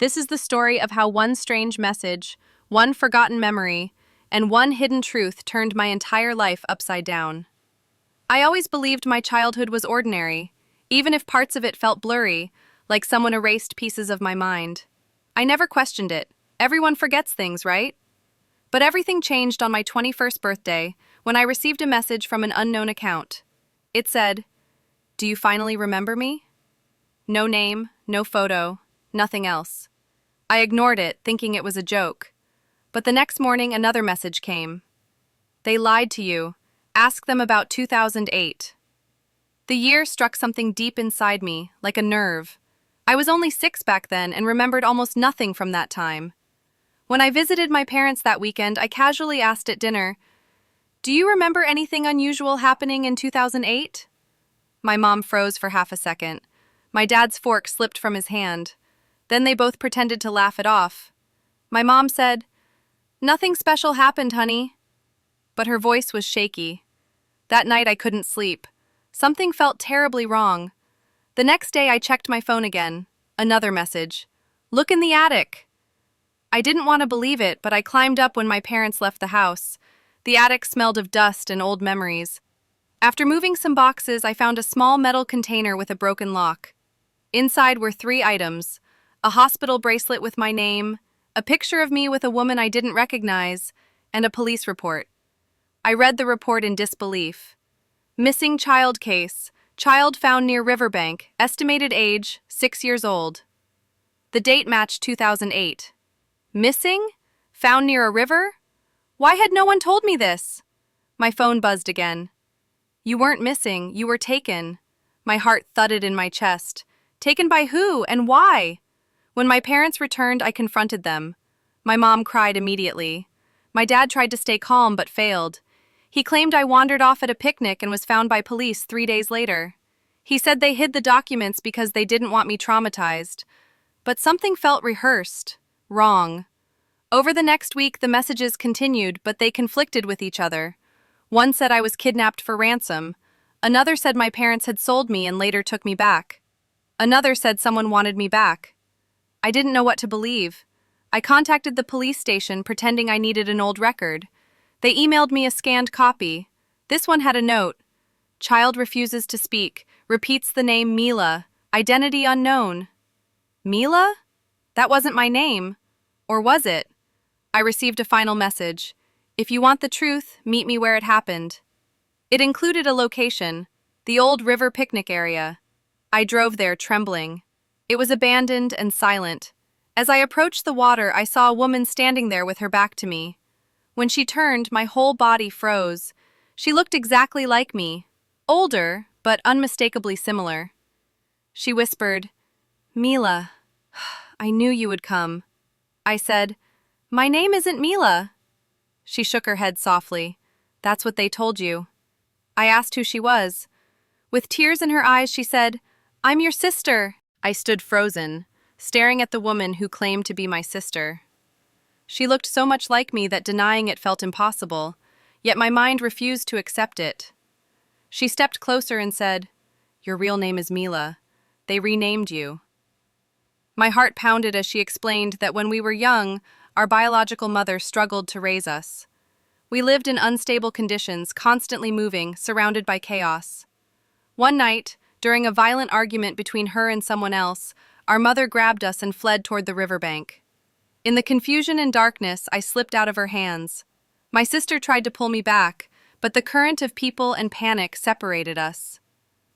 This is the story of how one strange message, one forgotten memory, and one hidden truth turned my entire life upside down. I always believed my childhood was ordinary, even if parts of it felt blurry, like someone erased pieces of my mind. I never questioned it. Everyone forgets things, right? But everything changed on my 21st birthday when I received a message from an unknown account. It said, "Do you finally remember me?" No name, no photo, nothing else. I ignored it, thinking it was a joke. But the next morning, another message came. "They lied to you. Ask them about 2008. The year struck something deep inside me, like a nerve. I was only 6 back then and remembered almost nothing from that time. When I visited my parents that weekend, I casually asked at dinner, "Do you remember anything unusual happening in 2008? My mom froze for half a second. My dad's fork slipped from his hand. Then they both pretended to laugh it off. My mom said, "Nothing special happened, honey." But her voice was shaky. That night I couldn't sleep. Something felt terribly wrong. The next day I checked my phone again. Another message. "Look in the attic." I didn't want to believe it, but I climbed up when my parents left the house. The attic smelled of dust and old memories. After moving some boxes, I found a small metal container with a broken lock. Inside were 3 items: a hospital bracelet with my name, a picture of me with a woman I didn't recognize, and a police report. I read the report in disbelief. Missing child case. Child found near riverbank. Estimated age, 6 years old. The date matched 2008. Missing? Found near a river? Why had no one told me this? My phone buzzed again. "You weren't missing, you were taken." My heart thudded in my chest. Taken by who and why? When my parents returned, I confronted them. My mom cried immediately. My dad tried to stay calm but failed. He claimed I wandered off at a picnic and was found by police 3 days later. He said they hid the documents because they didn't want me traumatized. But something felt rehearsed, wrong. Over the next week, the messages continued, but they conflicted with each other. One said I was kidnapped for ransom. Another said my parents had sold me and later took me back. Another said someone wanted me back. I didn't know what to believe. I contacted the police station pretending I needed an old record. They emailed me a scanned copy. This one had a note. "Child refuses to speak, repeats the name Mila, identity unknown." Mila? That wasn't my name. Or was it? I received a final message. "If you want the truth, meet me where it happened." It included a location, the old river picnic area. I drove there trembling. It was abandoned and silent. As I approached the water, I saw a woman standing there with her back to me. When she turned, my whole body froze. She looked exactly like me, older, but unmistakably similar. She whispered, "Mila, I knew you would come." I said, "My name isn't Mila." She shook her head softly. "That's what they told you." I asked who she was. With tears in her eyes, she said, "I'm your sister." I stood frozen, staring at the woman who claimed to be my sister. She looked so much like me that denying it felt impossible, yet my mind refused to accept it. She stepped closer and said, "Your real name is Mila. They renamed you." My heart pounded as she explained that when we were young, our biological mother struggled to raise us. We lived in unstable conditions, constantly moving, surrounded by chaos. One night, during a violent argument between her and someone else, our mother grabbed us and fled toward the riverbank. In the confusion and darkness, I slipped out of her hands. My sister tried to pull me back, but the current of people and panic separated us.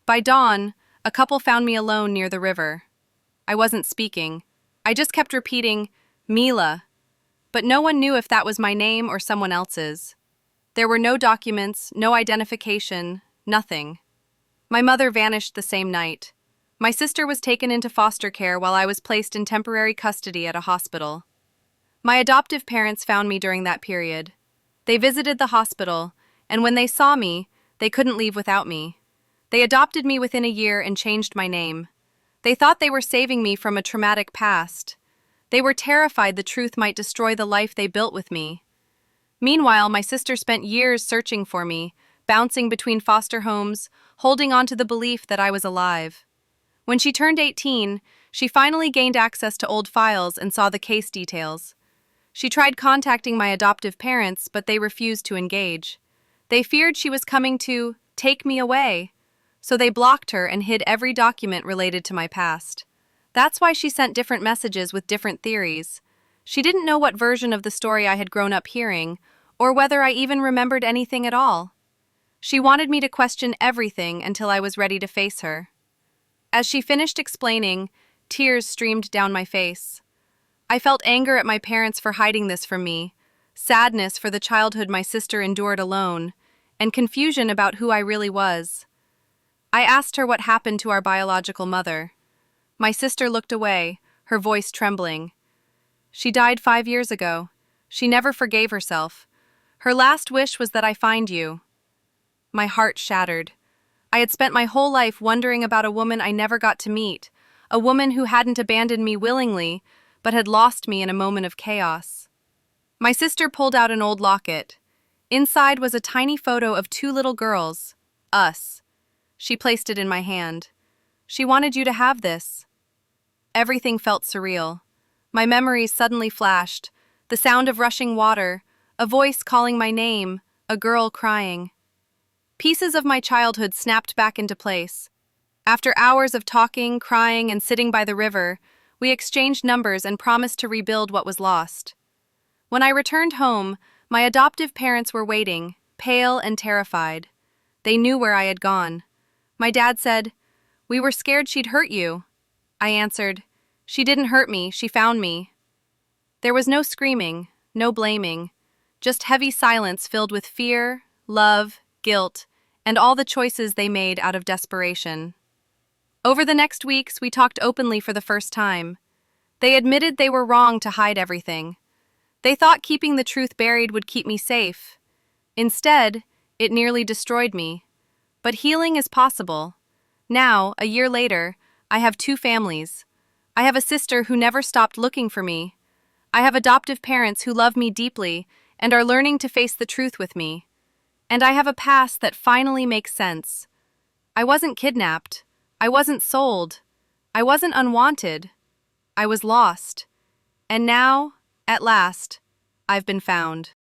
By dawn, a couple found me alone near the river. I wasn't speaking. I just kept repeating, "Mila," but no one knew if that was my name or someone else's. There were no documents, no identification, nothing. My mother vanished the same night. My sister was taken into foster care while I was placed in temporary custody at a hospital. My adoptive parents found me during that period. They visited the hospital, and when they saw me, they couldn't leave without me. They adopted me within a year and changed my name. They thought they were saving me from a traumatic past. They were terrified the truth might destroy the life they built with me. Meanwhile, my sister spent years searching for me, bouncing between foster homes, holding on to the belief that I was alive. When she turned 18, She finally gained access to old files and saw the case details. She tried contacting my adoptive parents, but they refused to engage. They feared she was coming to take me away, so they blocked her and hid every document related to my past. That's why she sent different messages with different theories. She didn't know what version of the story I had grown up hearing, or whether I even remembered anything at all. She wanted me to question everything until I was ready to face her. As she finished explaining, tears streamed down my face. I felt anger at my parents for hiding this from me, sadness for the childhood my sister endured alone, and confusion about who I really was. I asked her what happened to our biological mother. My sister looked away, her voice trembling. She died 5 years ago. She never forgave herself. Her last wish was that I find you. My heart shattered. I had spent my whole life wondering about a woman I never got to meet, a woman who hadn't abandoned me willingly, but had lost me in a moment of chaos. My sister pulled out an old locket. Inside was a tiny photo of 2 little girls, us. She placed it in my hand. She wanted you to have this. Everything felt surreal. My memories suddenly flashed, the sound of rushing water, a voice calling my name, a girl crying. Pieces of my childhood snapped back into place. After hours of talking, crying, and sitting by the river, we exchanged numbers and promised to rebuild what was lost. When I returned home, my adoptive parents were waiting, pale and terrified. They knew where I had gone. My dad said, "We were scared she'd hurt you." I answered, "She didn't hurt me, she found me." There was no screaming, no blaming, just heavy silence filled with fear, love, guilt, and all the choices they made out of desperation. Over the next weeks, we talked openly for the first time. They admitted they were wrong to hide everything. They thought keeping the truth buried would keep me safe. Instead, it nearly destroyed me. But healing is possible. Now, a year later, I have 2 families. I have a sister who never stopped looking for me. I have adoptive parents who love me deeply and are learning to face the truth with me. And I have a past that finally makes sense. I wasn't kidnapped. I wasn't sold. I wasn't unwanted. I was lost. And now, at last, I've been found.